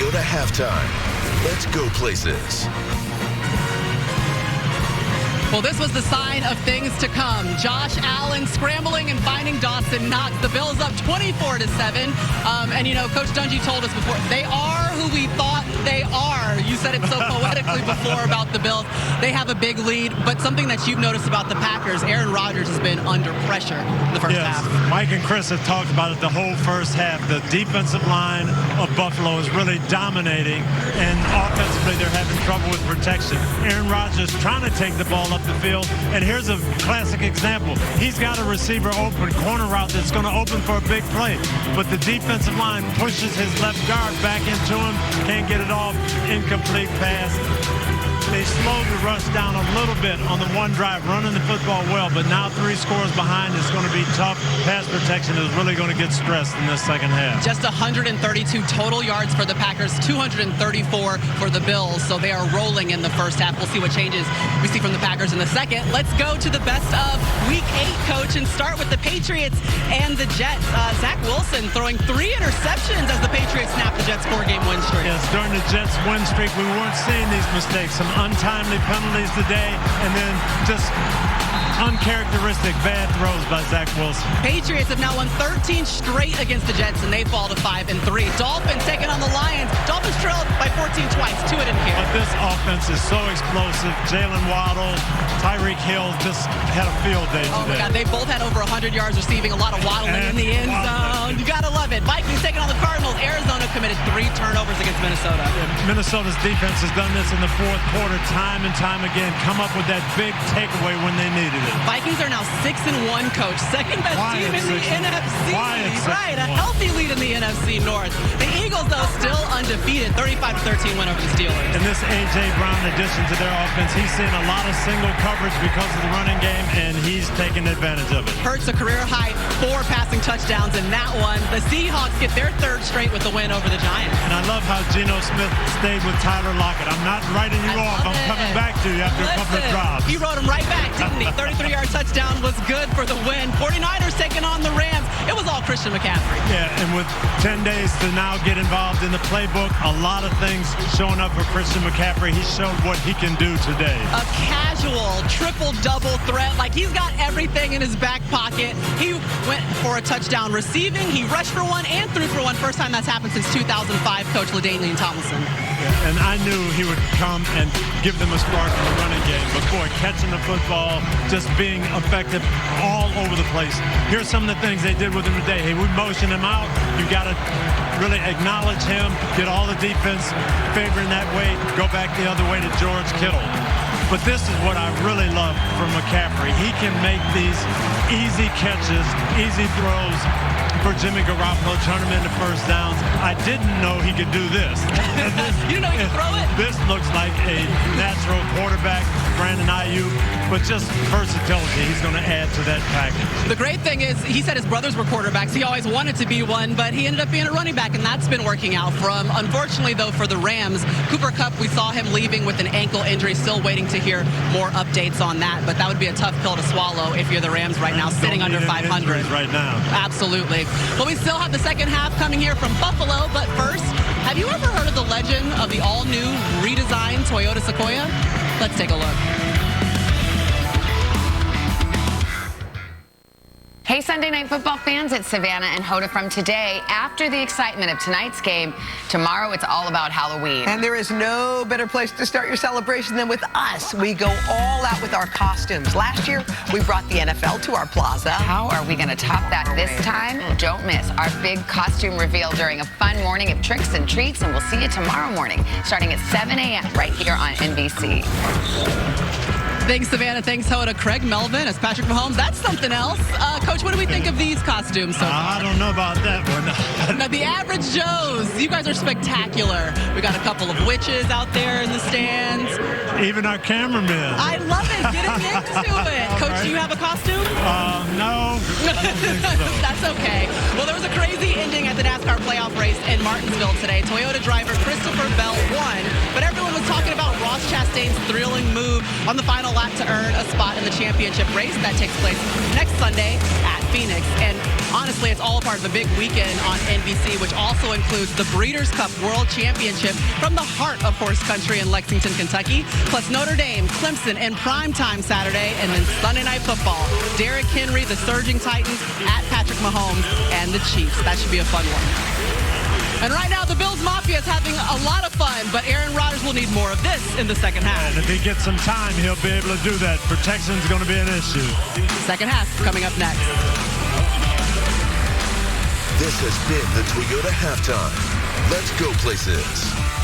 Toyota halftime. Let's go places. Well, this was the sign of things to come. Josh Allen scrambling and finding Dawson Knox. The Bills up 24-7. And, you know, Coach Dungy told us before, they are who we thought they are. You said it so poetically before about the Bills. They have a big lead, but something that you've noticed about the Packers, Aaron Rodgers has been under pressure in the first half. Mike and Chris have talked about it the whole first half. The defensive line of Buffalo is really dominating, and offensively they're having trouble with protection. Aaron Rodgers trying to take the ball up the field, and here's a classic example. He's got a receiver open, corner route that's going to open for a big play, but the defensive line pushes his left guard back into him, can't get it off, incomplete pass. They slowed the rush down a little bit on the one drive, running the football well, but now 3 scores behind is going to be tough. Pass protection is really going to get stressed in this second half. Just 132 total yards for the Packers, 234 for the Bills, so they are rolling in the first half. We'll see what changes we see from the Packers in the second. Let's go to the best of Week 8, Coach, and start with the Patriots and the Jets. Zach Wilson throwing 3 interceptions as the Patriots snap the Jets' 4-game win streak. Yes, during the Jets' win streak, we weren't seeing these mistakes. Some untimely penalties today, and then just uncharacteristic bad throws by Zach Wilson. Patriots have now won 13 straight against the Jets, and they fall to 5-3. Dolphins taking on the Lions. Dolphins trailed by 14 twice. Tua didn't care. But this offense is so explosive. Jalen Waddle, Tyreek Hill just had a field day today. Oh my God, they both had over 100 yards receiving, a lot of waddling in the end zone. You gotta love it. Vikings taking on the Cardinals. Arizona committed 3 turnovers against Minnesota. Yeah, Minnesota's defense has done this in the fourth quarter time and time again. Come up with that big takeaway when they needed it. Vikings are now 6-1, Coach. Second best team in the NFC. Right, a healthy lead in the NFC North. The Eagles, though, still undefeated. 35-13 win over the Steelers. And this A.J. Brown addition to their offense, he's seeing a lot of single coverage because of the running game, and he's taking advantage of it. Hurts a career high 4 passing touchdowns in that one. The Seahawks get their 3rd straight with the win over the Giants. And I love how Geno Smith stayed with Tyler Lockett. I'm not writing you off. I'm coming back to you after a couple of drives. He wrote him right back, didn't he? 33-yard touchdown was good for the win. 49ers taking on the Rams. It was all Christian McCaffrey. Yeah, and with 10 days to now get involved in the playbook, a lot of things showing up for Christian McCaffrey. He showed what he can do today. A casual triple-double threat. Like, he's got everything in his back pocket. He went for a touchdown receiving. He rushed for 1 and threw for 1. First time that's happened since 2005, Coach LaDainian Tomlinson. Yeah, and I knew he would come and give them a spark in the running game. But, boy, catching the football, just being effective all over the place. Here's some of the things they did with him today. Hey, we motion him out. You got to really acknowledge him, get all the defense favoring that way, go back the other way to George Kittle. But this is what I really love from McCaffrey. He can make these easy catches, easy throws for Jimmy Garoppolo, turn him into first downs. I didn't know he could do this. You didn't know he could throw it? This looks like a natural quarterback, Brandon Ayuk, but just versatility he's going to add to that package. The great thing is, he said his brothers were quarterbacks. He always wanted to be one, but he ended up being a running back, and that's been working out for him. Unfortunately, though, for the Rams, Cooper Kupp, we saw him leaving with an ankle injury. Still waiting to hear more updates on that, but that would be a tough pill to swallow if you're the Rams right now, sitting under 500. Right now. Absolutely. Well, we still have the second half coming here from Buffalo, but first, have you ever heard of the legend of the all-new redesigned Toyota Sequoia? Let's take a look. Hey, Sunday Night Football fans, it's Savannah and Hoda from Today. After the excitement of tonight's game, tomorrow it's all about Halloween. And there is no better place to start your celebration than with us. We go all out with our costumes. Last year, we brought the NFL to our plaza. How are we going to top that this time? Don't miss our big costume reveal during a fun morning of tricks and treats, and we'll see you tomorrow morning, starting at 7 a.m. right here on NBC. Thanks, Savannah. Thanks, Hoda. Craig Melvin as Patrick Mahomes. That's something else. Coach, what do we think of these costumes so far? I don't know about that one. Now, the average Joes, you guys are spectacular. We got a couple of witches out there in the stands. Even our cameraman. I love it. Getting into it. Coach, do you have a costume? No. I don't think so. That's okay. Well, there was a crazy ending at the NASCAR playoff race in Martinsville today. Toyota driver Christopher Bell won, but everyone was talking about Ross Ross Chastain's thrilling move on the final lap to earn a spot in the championship race that takes place next Sunday at Phoenix. And honestly, it's all part of a big weekend on NBC, which also includes the Breeders' Cup World Championship from the heart of horse country in Lexington, Kentucky, plus Notre Dame, Clemson in primetime Saturday, and then Sunday Night Football. Derrick Henry, the surging Titans, at Patrick Mahomes and the Chiefs. That should be a fun one. And right now, the Bills Mafia is having a lot of fun, but Aaron Rodgers will need more of this in the second half. And if he gets some time, he'll be able to do that. Protection is going to be an issue. Second half coming up next. This has been the Toyota Halftime. Let's go places.